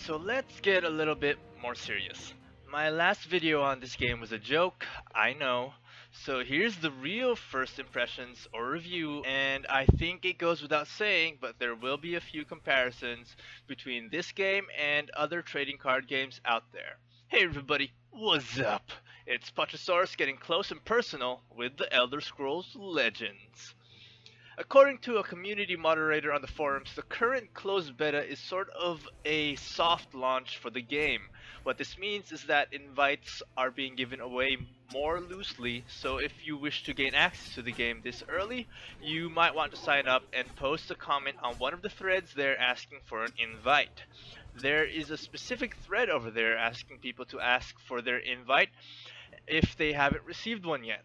So let's get a little bit more serious. My last video on this game was a joke, I know. So here's the real first impressions or review, and I think it goes without saying, but there will be a few comparisons between this game and other trading card games out there. Hey everybody, what's up? It's Pachosaurus getting close and personal with the Elder Scrolls Legends. According to a community moderator on the forums, the current closed beta is sort of a soft launch for the game. What this means is that invites are being given away more loosely, so if you wish to gain access to the game this early, you might want to sign up and post a comment on one of the threads there asking for an invite. There is a specific thread over there asking people to ask for their invite if they haven't received one yet.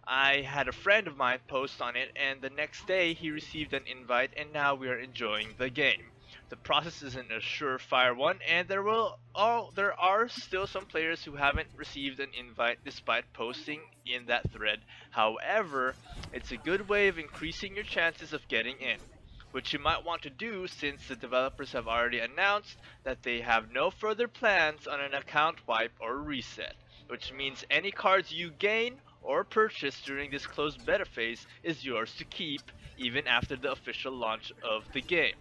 I had a friend of mine post on it, and the next day he received an invite, and now we are enjoying the game. The process isn't a surefire one, and there are still some players who haven't received an invite despite posting in that thread. However, it's a good way of increasing your chances of getting in, which you might want to do since the developers have already announced that they have no further plans on an account wipe or reset, which means any cards you gain or purchase during this closed beta phase is yours to keep even after the official launch of the game.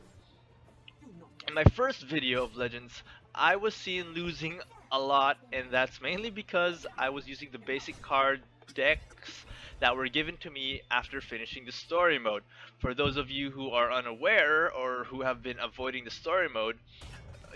In my first video of Legends, I was seen losing a lot, and that's mainly because I was using the basic card decks that were given to me after finishing the story mode. For those of you who are unaware or who have been avoiding the story mode,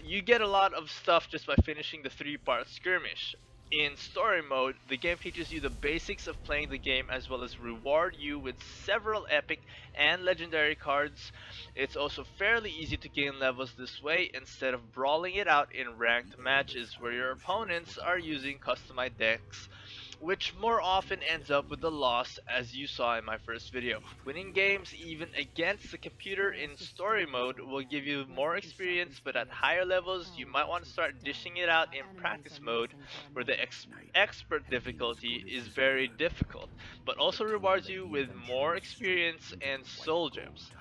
you get a lot of stuff just by finishing the 3-part skirmish. In story mode, the game teaches you the basics of playing the game as well as reward you with several epic and legendary cards. It's also fairly easy to gain levels this way instead of brawling it out in ranked matches where your opponents are using customized decks, which more often ends up with a loss, as you saw in my first video. Winning games even against the computer in story mode will give you more experience, but at higher levels you might want to start dishing it out in practice mode, where the expert difficulty is very difficult, but also rewards you with more experience and soul gems.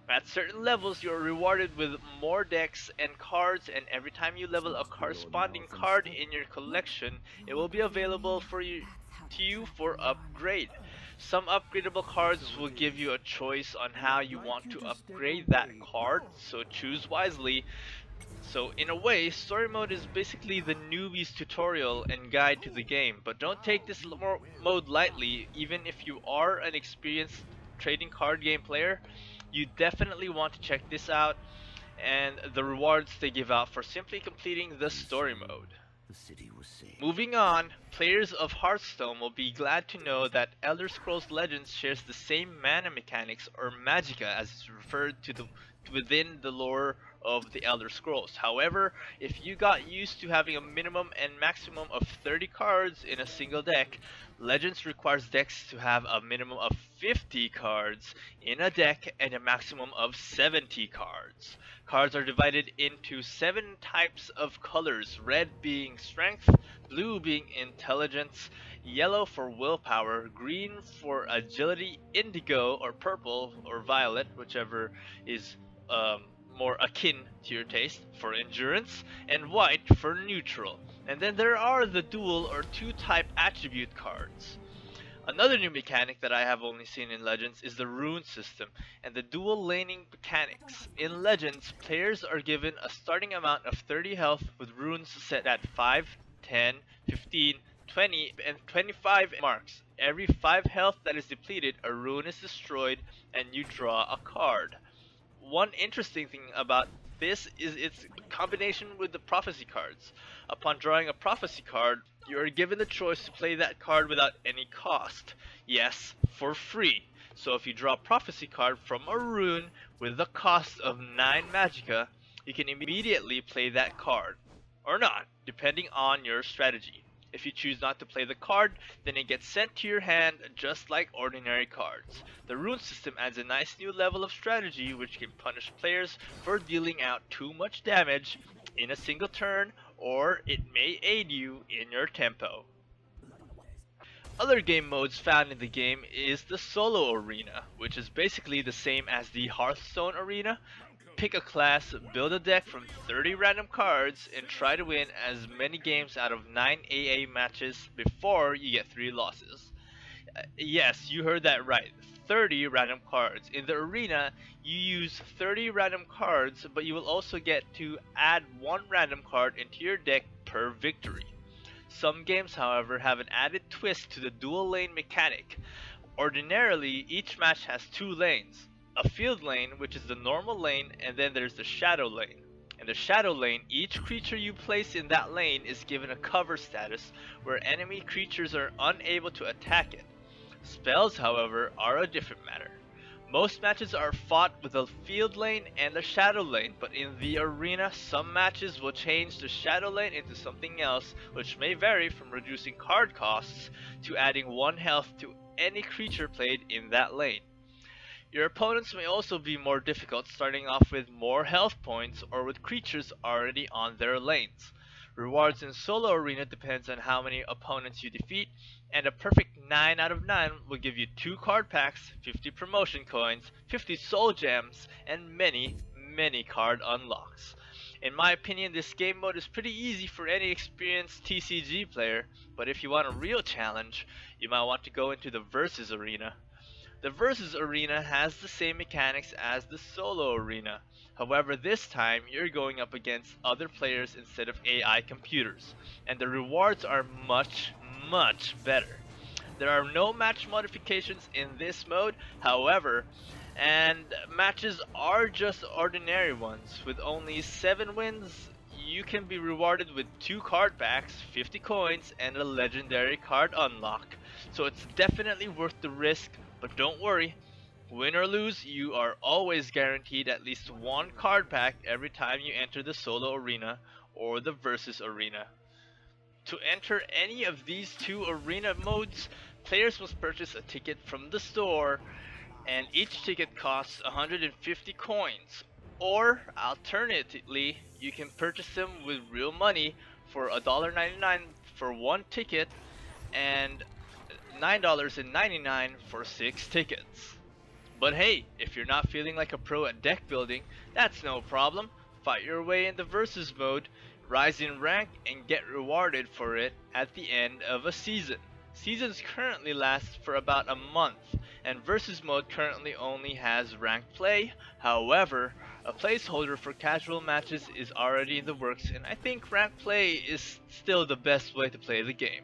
At certain levels, you are rewarded with more decks and cards, and every time you level a corresponding card in your collection, it will be available to you for upgrade. Some upgradable cards will give you a choice on how you want to upgrade that card, so choose wisely. So in a way, story mode is basically the newbie's tutorial and guide to the game, but don't take this mode lightly. Even if you are an experienced trading card game player, you definitely want to check this out and the rewards they give out for simply completing the story mode. Moving on, players of Hearthstone will be glad to know that Elder Scrolls Legends shares the same mana mechanics, or magicka as it's referred to within the lore of the Elder Scrolls. However, if you got used to having a minimum and maximum of 30 cards in a single deck, Legends requires decks to have a minimum of 50 cards in a deck and a maximum of 70 cards. Cards are divided into 7 types of colors, red being strength, blue being intelligence, yellow for willpower, green for agility, indigo or purple or violet, whichever is more akin to your taste, for endurance, and white for neutral. And then there are the dual or 2-type attribute cards. Another new mechanic that I have only seen in Legends is the rune system and the dual laning mechanics. In Legends, players are given a starting amount of 30 health with runes set at 5, 10, 15, 20, and 25 marks. Every 5 health that is depleted, a rune is destroyed and you draw a card. One interesting thing about this is its combination with the prophecy cards. Upon drawing a prophecy card, you are given the choice to play that card without any cost. Yes, for free. So if you draw a prophecy card from a rune with the cost of 9 magicka, you can immediately play that card. Or not, depending on your strategy. If you choose not to play the card, then it gets sent to your hand just like ordinary cards. The rune system adds a nice new level of strategy which can punish players for dealing out too much damage in a single turn, or it may aid you in your tempo. Other game modes found in the game is the solo arena, which is basically the same as the Hearthstone arena. pick a class, build a deck from 30 random cards, and try to win as many games out of 9 AA matches before you get 3 losses. Yes, you heard that right. 30 random cards. In the arena, you use 30 random cards, but you will also get to add 1 random card into your deck per victory. Some games, however, have an added twist to the dual lane mechanic. Ordinarily, each match has 2 lanes. A field lane, which is the normal lane, and then there's the shadow lane. In the shadow lane, each creature you place in that lane is given a cover status where enemy creatures are unable to attack it. Spells, however, are a different matter. Most matches are fought with the field lane and the shadow lane, but in the arena, some matches will change the shadow lane into something else, which may vary from reducing card costs to adding 1 health to any creature played in that lane. Your opponents may also be more difficult, starting off with more health points or with creatures already on their lanes. Rewards in solo arena depends on how many opponents you defeat, and a perfect 9 out of 9 will give you 2 card packs, 50 promotion coins, 50 soul gems, and many card unlocks. In my opinion, this game mode is pretty easy for any experienced TCG player, but if you want a real challenge, you might want to go into the Versus arena. The Versus arena has the same mechanics as the solo arena. However, this time you're going up against other players instead of AI computers, and the rewards are much better. There are no match modifications in this mode, however, and matches are just ordinary ones. With only 7 wins, you can be rewarded with 2 card packs, 50 coins, and a legendary card unlock. So it's definitely worth the risk, but don't worry. Win or lose, you are always guaranteed at least 1 card pack every time you enter the solo arena or the versus arena. To enter any of these 2 arena modes, players must purchase a ticket from the store, and each ticket costs 150 coins. Or, alternatively, you can purchase them with real money for $1.99 for 1 ticket and $9.99 for 6 tickets. But hey, if you're not feeling like a pro at deck building, that's no problem. Fight your way in the versus mode, rise in rank, and get rewarded for it at the end of a season. Seasons currently last for about a month, and versus mode currently only has ranked play. However, a placeholder for casual matches is already in the works, and I think ranked play is still the best way to play the game.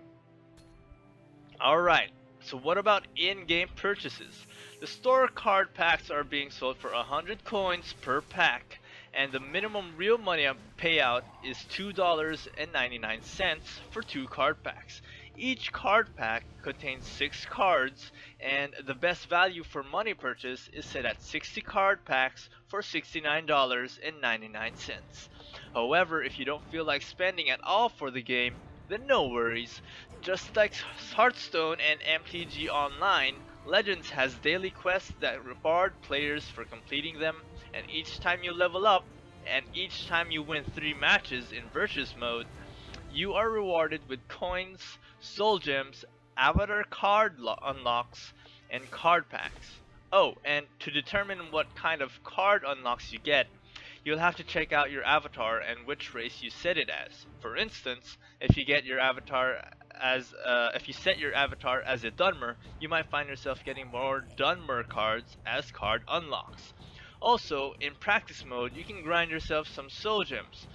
Alright, so what about in-game purchases? The store card packs are being sold for 100 coins per pack, and the minimum real money payout is $2.99 for 2 card packs. Each card pack contains 6 cards, and the best value for money purchase is set at 60 card packs for $69.99. However, if you don't feel like spending at all for the game, then no worries. Just like Hearthstone and MTG Online, Legends has daily quests that reward players for completing them, and each time you level up, and each time you win 3 matches in Versus mode, you are rewarded with coins, soul gems, avatar card unlocks, and card packs. Oh, and to determine what kind of card unlocks you get, you'll have to check out your avatar and which race you set it as. For instance, if you set your avatar as a Dunmer, you might find yourself getting more Dunmer cards as card unlocks. Also, in practice mode, you can grind yourself some soul gems.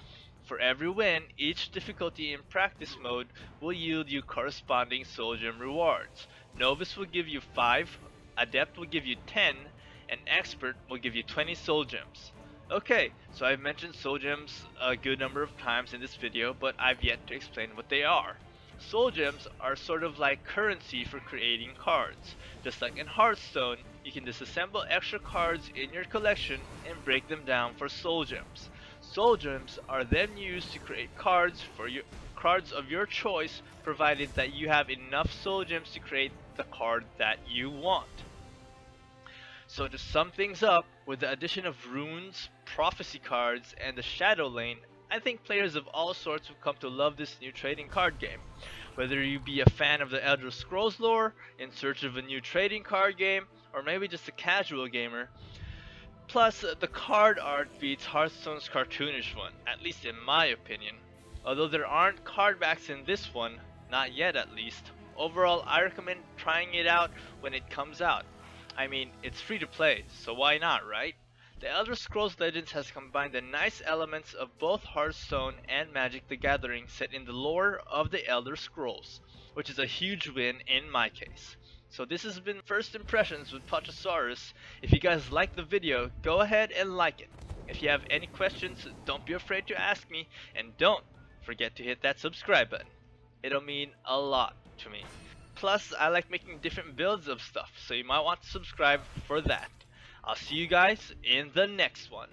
For every win, each difficulty in practice mode will yield you corresponding soul gem rewards. Novice will give you 5, Adept will give you 10, and Expert will give you 20 soul gems. Okay, so I've mentioned soul gems a good number of times in this video, but I've yet to explain what they are. Soul gems are sort of like currency for creating cards. Just like in Hearthstone, you can disassemble extra cards in your collection and break them down for soul gems. Soul gems are then used to create cards of your choice, provided that you have enough soul gems to create the card that you want. So to sum things up, with the addition of runes, prophecy cards, and the shadow lane, I think players of all sorts will come to love this new trading card game. Whether you be a fan of the Elder Scrolls lore, in search of a new trading card game, or maybe just a casual gamer, Plus, the card art beats Hearthstone's cartoonish one, at least in my opinion. Although there aren't card backs in this one, not yet at least, overall I recommend trying it out when it comes out. I mean, it's free to play, so why not, right? The Elder Scrolls Legends has combined the nice elements of both Hearthstone and Magic the Gathering set in the lore of the Elder Scrolls, which is a huge win in my case. So this has been First Impressions with Pachasaurus. If you guys liked the video, go ahead and like it. If you have any questions, don't be afraid to ask me, and don't forget to hit that subscribe button. It'll mean a lot to me. Plus, I like making different builds of stuff, so you might want to subscribe for that. I'll see you guys in the next one.